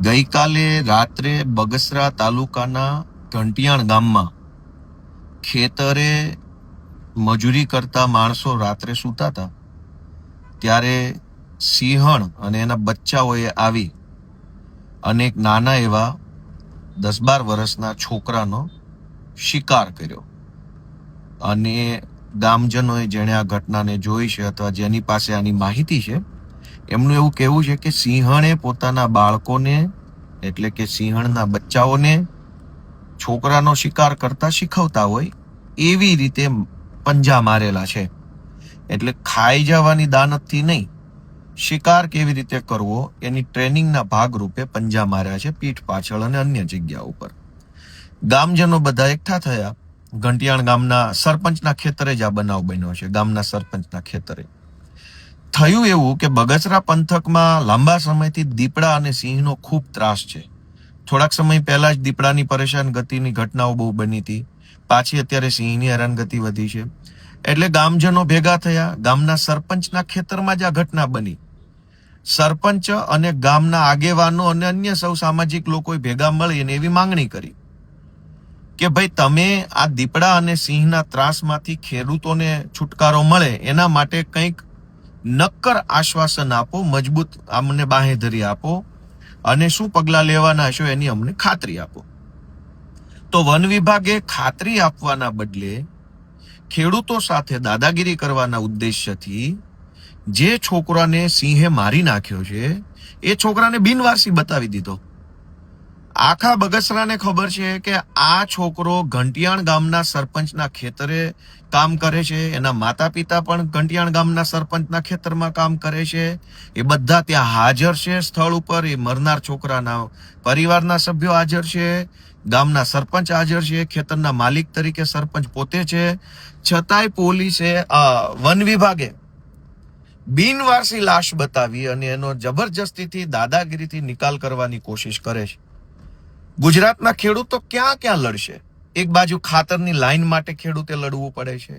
ગઈકાલે રાત્રે બગસરા તાલુકાના ઘંટિયાણ ગામમાં ખેતરે મજૂરી કરતા માણસો રાત્રે સૂતા હતા ત્યારે સિંહણ અને એના બચ્ચાઓએ આવી અને એક નાના એવા 10-12 વર્ષના છોકરાનો શિકાર કર્યો. અને ગામજનોએ જેણે આ ઘટનાને જોઈ છે અથવા જેની પાસે આની માહિતી છે એમનું એવું કહેવું છે કે સિંહણે પોતાના બાળકોને એટલે કે સિંહણના બચ્ચાઓને છોકરાનો શિકાર કરતા શીખવતા હોય એવી રીતે પંજા મારેલા છે. એટલે ખાઈ જવાની દાનતથી નહીં, શિકાર કેવી રીતે કરવો એની ટ્રેનિંગના ભાગરૂપે પંજા માર્યા છે પીઠ પાછળ અને અન્ય જગ્યા ઉપર. ગામજનો બધા એકઠા થયા. ઘંટિયાણ ગામના સરપંચના ખેતરે જ આ બનાવ બન્યો છે. ગામના સરપંચના ખેતરે થયું એવું કે બગસરા પંથકમાં લાંબા સમયથી દીપડા અને સિંહનો ખૂબ ત્રાસ છે. થોડાક સમય પહેલા જ દીપડાની પરેશાન ગતિની ઘટનાઓ બહુ બની હતી. પાછી અત્યારે સિંહની હેરાનગતિ વધી છે. એટલે ગામજનો ભેગા થયા. ગામના સરપંચના ખેતરમાં જ આ ઘટના બની. સરપંચ અને ગામના આગેવાનો અને અન્ય સૌ સામાજિક લોકોએ ભેગા મળીને એવી માંગણી કરી કે ભાઈ તમે આ દીપડા અને સિંહના ત્રાસમાંથી ખેડૂતોને છુટકારો મળે એના માટે કંઈક નક્કર આશ્વાસન આપો, મજબૂત અમને બાંહેધરી આપો અને શું પગલાં લેવાના છો એની અમને ખાતરી આપો. તો વન વિભાગે ખાતરી આપવાના બદલે ખેડૂતો સાથે દાદાગીરી કરવાના ઉદ્દેશ્યથી જે છોકરાને સિંહે મારી નાખ્યો છે એ છોકરાને બિનવારસી બતાવી દીધો. આખા બગસરાને ખબર છે કે આ છોકરો ઘંટિયાણ ગામના સરપંચના ખેતરે કામ કરે છે. એના માતા પિતા પણ ઘંટિયાણ ગામના સરપંચના ખેતરમાં કામ કરે છે. એ બધા ત્યાં હાજર છે સ્થળ ઉપર. એ મરનાર છોકરાના પરિવારના સભ્યો હાજર છે, ગામના સરપંચ હાજર છે, ખેતરના માલિક તરીકે સરપંચ પોતે છે. છતાંય પોલીસે વન વિભાગે બિનવારસી લાશ બતાવી અને એનો જબરજસ્તીથી દાદાગીરીથી નિકાલ કરવાની કોશિશ કરે છે. ગુજરાતના ખેડૂતો ક્યાં ક્યાં લડશે? એક બાજુ ખાતરની લાઈન માટે ખેડૂતે લડવું પડે છે,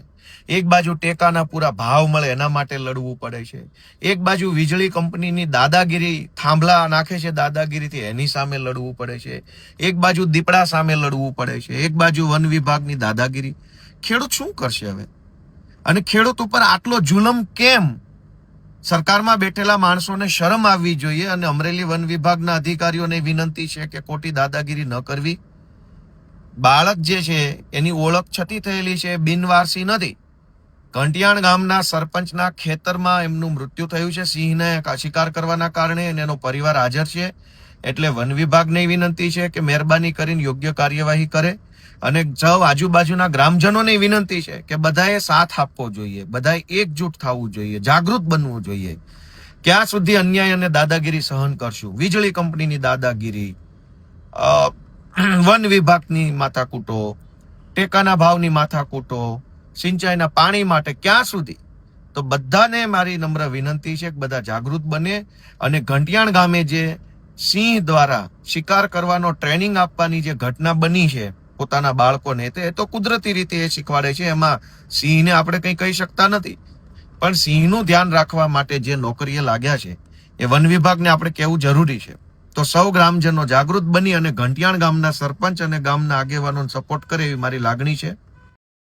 એક બાજુ ટેકાના પૂરા ભાવ મળે એના માટે લડવું પડે છે, એક બાજુ વીજળી કંપનીની દાદાગીરી થાંભલા નાખે છે દાદાગીરીથી એની સામે લડવું પડે છે, એક બાજુ દીપડા સામે લડવું પડે છે, એક બાજુ વન વિભાગની દાદાગીરી. ખેડૂત શું કરશે હવે? અને ખેડૂત ઉપર આટલો જુલમ કેમ? સરકારમાં બેઠેલા માણસોને શરમ આવવી જોઈએ. અને અમરેલી વન વિભાગના અધિકારીઓને વિનંતી છે કે ખોટી દાદાગીરી ન કરવી. બાળક જે છે એની ઓળખ છતી થયેલી છે, બિનવારસી નથી. ઘંટિયાણ ગામના સરપંચના ખેતરમાં એમનું મૃત્યુ થયું છે સિંહને શિકાર કરવાના કારણે, અને એનો પરિવાર હાજર છે. એટલે વન વિભાગને વિનંતી છે કે મહેરબાની કરીને યોગ્ય કાર્યવાહી કરે. અને સૌ આજુબાજુના ગ્રામજનોને વિનંતી છે કે બધાએ સાથ આપવો જોઈએ, બધાએ એકજૂટ થવું જોઈએ, જાગૃત બનવું જોઈએ. ક્યાં સુધી અન્યાય અને દાદાગીરી સહન કરશું? વીજળી કંપનીની દાદાગીરી, વન વિભાગની માથાકૂટો, ટેકાના ભાવની માથાકૂટો, સિંચાઈના પાણી માટે ક્યાં સુધી? તો બધાને મારી નમ્ર વિનંતી છે કે બધા જાગૃત બને. અને ઘંટિયાણ ગામે જે સિંહ દ્વારા શિકાર કરવાનો ટ્રેનિંગ આપવાની જે ઘટના બની છે પોતાના બાળકોને, એ તો કુદરતી રીતે એ શીખવાડે છે. એમાં સિંહને આપણે કંઈ કહી શકતા નથી. પણ સિંહનું ધ્યાન રાખવા માટે જે નોકરીએ લાગ્યા છે એ વન વિભાગને આપણે કહેવું જરૂરી છે. તો સૌ ગ્રામજનો જાગૃત બની અને ઘંટિયાણ ગામના સરપંચ અને ગામના આગેવાનોને સપોર્ટ કરે એવી મારી લાગણી છે.